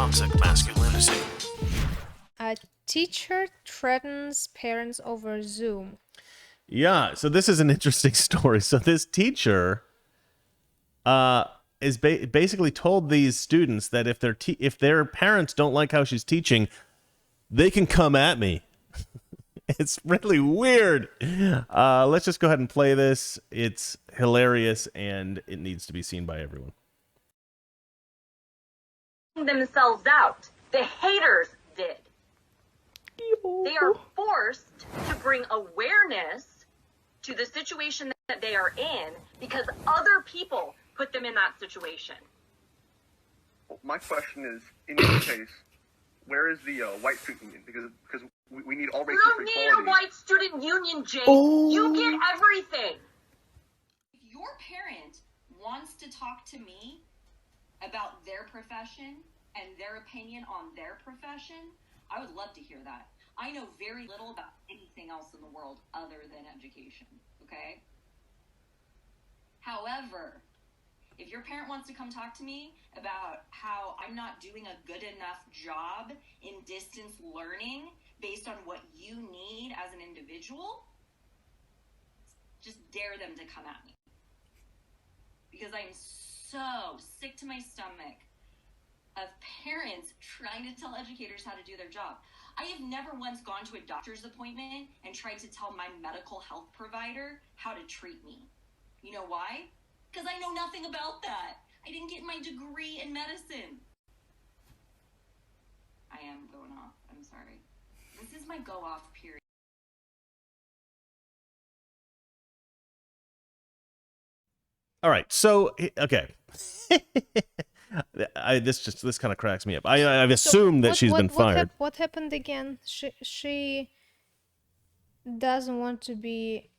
toxic masculinity. A teacher threatens parents over Zoom. Yeah, so this is an interesting story. So this teacher is basically told these students that if their parents don't like how she's teaching, they can come at me. It's really weird. Let's just go ahead and play this. It's hilarious, and it needs to be seen by everyone. Themselves out. The haters did. They are forced to bring awareness to the situation that they are in because other people put them in that situation. My question is, in your case, where is the white student union? Because we need all races You for don't equality. need a white student union, Jake. You get everything. If your parent wants to talk to me about their profession and their opinion on their profession, I would love to hear that. I know very little about anything else in the world other than education, okay? However, if your parent wants to come talk to me about how I'm not doing a good enough job in distance learning based on what you need as an individual, just dare them to come at me. Because I'm so sick to my stomach of parents trying to tell educators how to do their job. I have never once gone to a doctor's appointment and tried to tell my medical health provider how to treat me. You know why? Because I know nothing about that. I didn't get my degree in medicine. I am going off. I'm sorry. This is my go off period. All right, so okay. This kind of cracks me up. I've assumed that she's been fired. What happened again? She doesn't want to be.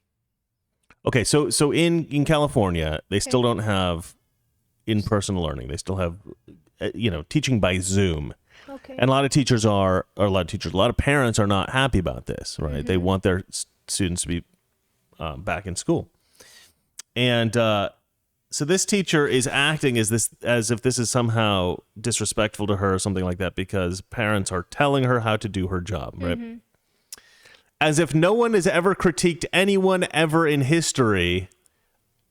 Okay, so in California, they still don't have in-person learning. They still have, teaching by Zoom. Okay. And a lot of parents are not happy about this, right? Mm-hmm. They want their students to be back in school. And so this teacher is acting as if this is somehow disrespectful to her or something like that because parents are telling her how to do her job, right? Mm-hmm. As if no one has ever critiqued anyone ever in history,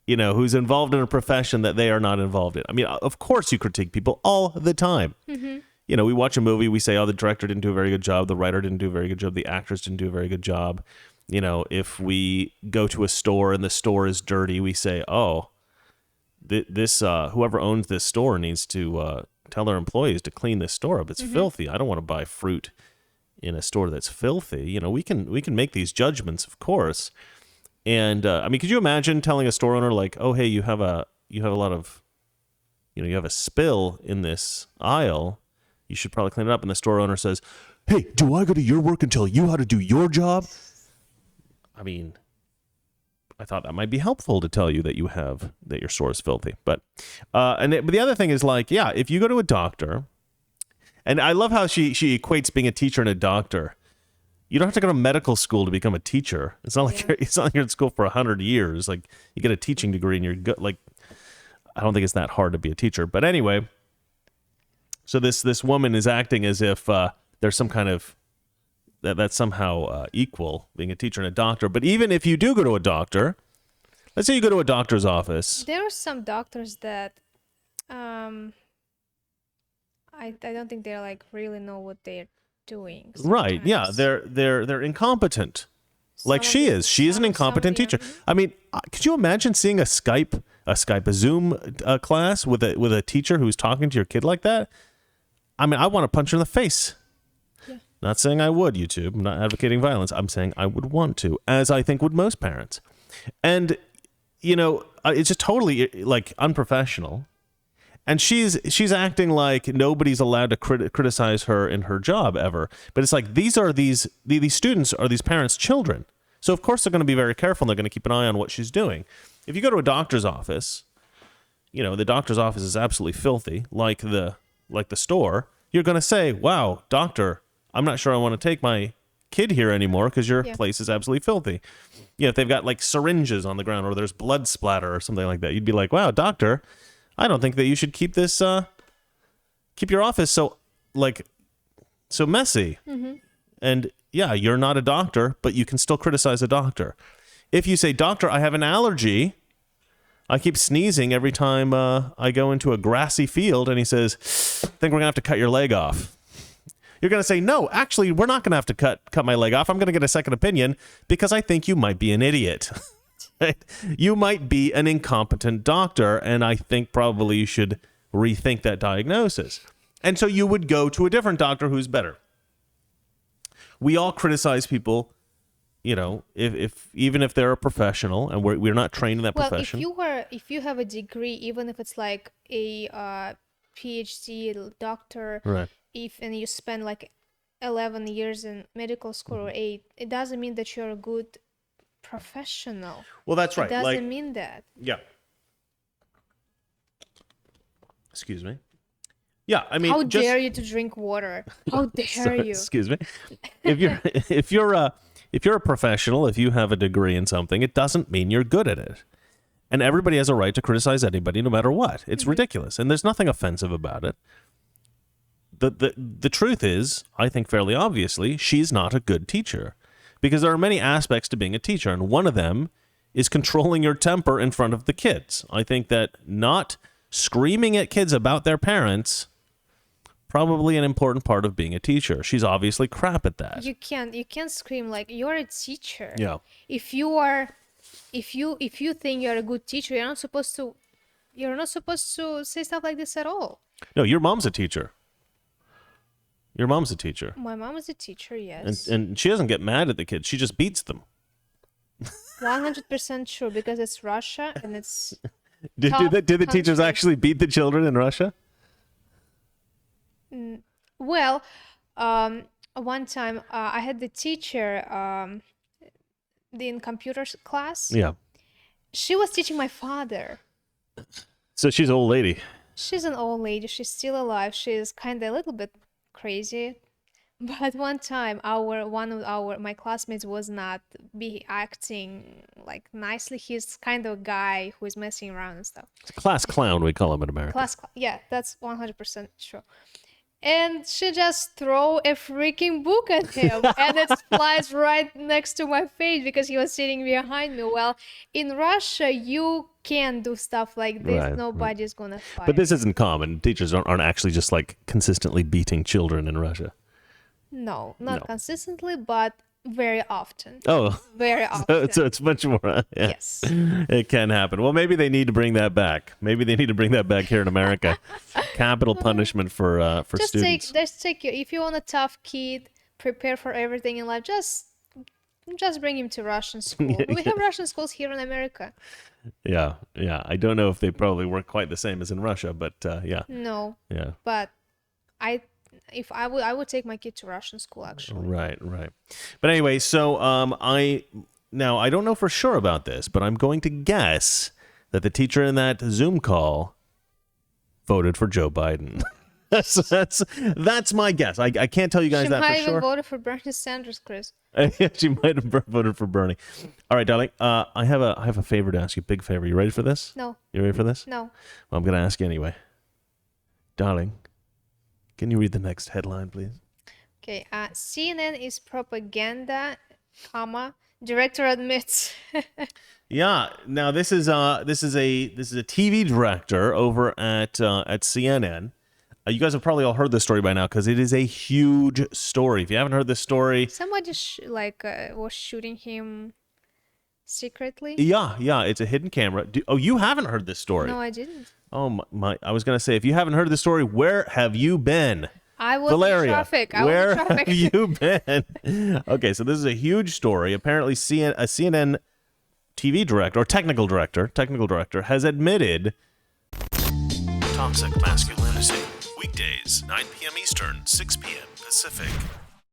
who's involved in a profession that they are not involved in. I mean, of course you critique people all the time. Mm-hmm. We watch a movie, we say, oh, the director didn't do a very good job, the writer didn't do a very good job, the actors didn't do a very good job. If we go to a store and the store is dirty, we say, oh, this whoever owns this store needs to tell their employees to clean this store up. It's filthy. I don't want to buy fruit in a store that's filthy. We can make these judgments, of course. And could you imagine telling a store owner like, oh, hey, you have a lot of, you have a spill in this aisle. You should probably clean it up. And the store owner says, hey, do I go to your work and tell you how to do your job? I mean, I thought that might be helpful to tell you that your store is filthy. But but the other thing is like, yeah, if you go to a doctor, and I love how she equates being a teacher and a doctor. You don't have to go to medical school to become a teacher. It's not like you're in school for 100 years. Like you get a teaching degree and you're good. Like I don't think it's that hard to be a teacher. But anyway, so this woman is acting as if there's some kind of that's somehow equal, being a teacher and a doctor. But even if you do go to a doctor, let's say you go to a doctor's office. There are some doctors that I don't think they like really know what they're doing. Right? Yeah, sometimes. they're incompetent. Like Some she of is. She is an incompetent teacher. I mean, could you imagine seeing a Zoom class with a teacher who's talking to your kid like that? I mean, I want to punch her in the face. Yeah. Not saying I would, YouTube. I'm not advocating violence. I'm saying I would want to, as I think would most parents. And, it's just totally like unprofessional. And she's acting like nobody's allowed to criticize her in her job ever. But it's like these students are these parents' children. So of course they're going to be very careful and they're going to keep an eye on what she's doing. If you go to a doctor's office, the doctor's office is absolutely filthy, like the store. You're going to say, wow, doctor, I'm not sure I want to take my kid here anymore because your place is absolutely filthy. If they've got like syringes on the ground or there's blood splatter or something like that, you'd be like, wow, doctor, I don't think that you should keep your office so like so messy. And yeah, you're not a doctor, but you can still criticize a doctor. If you say, doctor, I have an allergy, I keep sneezing every time I go into a grassy field, and he says, I think we're gonna have to cut your leg off. You're gonna say, no, actually, we're not gonna have to cut my leg off. I'm gonna get a second opinion because I think you might be an idiot. Right? You might be an incompetent doctor, and I think probably you should rethink that diagnosis. And so you would go to a different doctor who's better. We all criticize people, you know, if even if they're a professional and we're not trained in that Well, profession. if you have a degree, even if it's like a PhD doctor, Right. and you spend like 11 years in medical school or 8, it doesn't mean that you're a good professional. Well, that's right. It doesn't Like, mean that. yeah. Excuse me. Yeah, I mean, How just, dare you to drink water? How dare Sorry, you? excuse me. If you're a professional, if you have a degree in something, it doesn't mean you're good at it. And everybody has a right to criticize anybody, no matter what. It's ridiculous, and there's nothing offensive about it. The truth is, I think fairly obviously, she's not a good teacher, because there are many aspects to being a teacher, and one of them is controlling your temper in front of the kids. I think that not screaming at kids about their parents, probably an important part of being a teacher. She's obviously crap at that. You can't scream like you're a teacher. Yeah. If you think you're a good teacher, you're not supposed to say stuff like this at all. No, your mom's a teacher. Your mom's a teacher. My mom is a teacher, yes. And she doesn't get mad at the kids. She just beats them. 100% true, because it's Russia and it's Did Tough the teachers country. actually beat the children in Russia? well, one time I had the teacher in computer class. Yeah. She was teaching my father. So she's an old lady. She's an old lady. She's still alive. She's kind of a little bit crazy. But one time, my classmates was not acting like nicely. He's kind of a guy who is messing around and stuff. Class clown, we call him in America. Yeah, that's 100% true. And she just throw a freaking book at him, and it flies right next to my face because he was sitting behind me. Well, in Russia, you can't do stuff like this. Right, Nobody's gonna fight. But this isn't common. Teachers aren't actually just like consistently beating children in Russia. No, not No. consistently, but very often. Oh, Very often. so it's much more. Yeah. Yes. It can happen. Well, maybe they need to bring that back. Maybe they need to bring that back here in America. Capital punishment for students. If you want a tough kid, prepare for everything in life. Just bring him to Russian school. We have Russian schools here in America. Yeah. I don't know if they probably work quite the same as in Russia, but yeah. No, Yeah. but I would take my kid to Russian school actually. Right. But anyway, so I don't know for sure about this, but I'm going to guess that the teacher in that Zoom call voted for Joe Biden. that's my guess. I can't tell you guys She that might for even sure. voted for Bernie Sanders, Chris. She might have voted for Bernie. All right, darling. I have a favor to ask you. Big favor. You ready for this? No, You ready for this? no. Well, I'm going to ask you anyway. Darling, can you read the next headline, please? Okay. CNN is propaganda, director admits. Yeah. Now this is a TV director over at CNN. You guys have probably all heard this story by now because it is a huge story. If you haven't heard this story, Somebody was shooting him secretly. yeah, it's a hidden camera. You haven't heard this story? No, I didn't. Oh my! I was gonna say, if you haven't heard this story, where have you been? I was Valeria, in traffic. where have you been? Okay, so this is a huge story. Apparently, a CNN TV director or technical director has admitted toxic masculinity. Weekdays, 9 p.m. Eastern, 6 p.m. Pacific.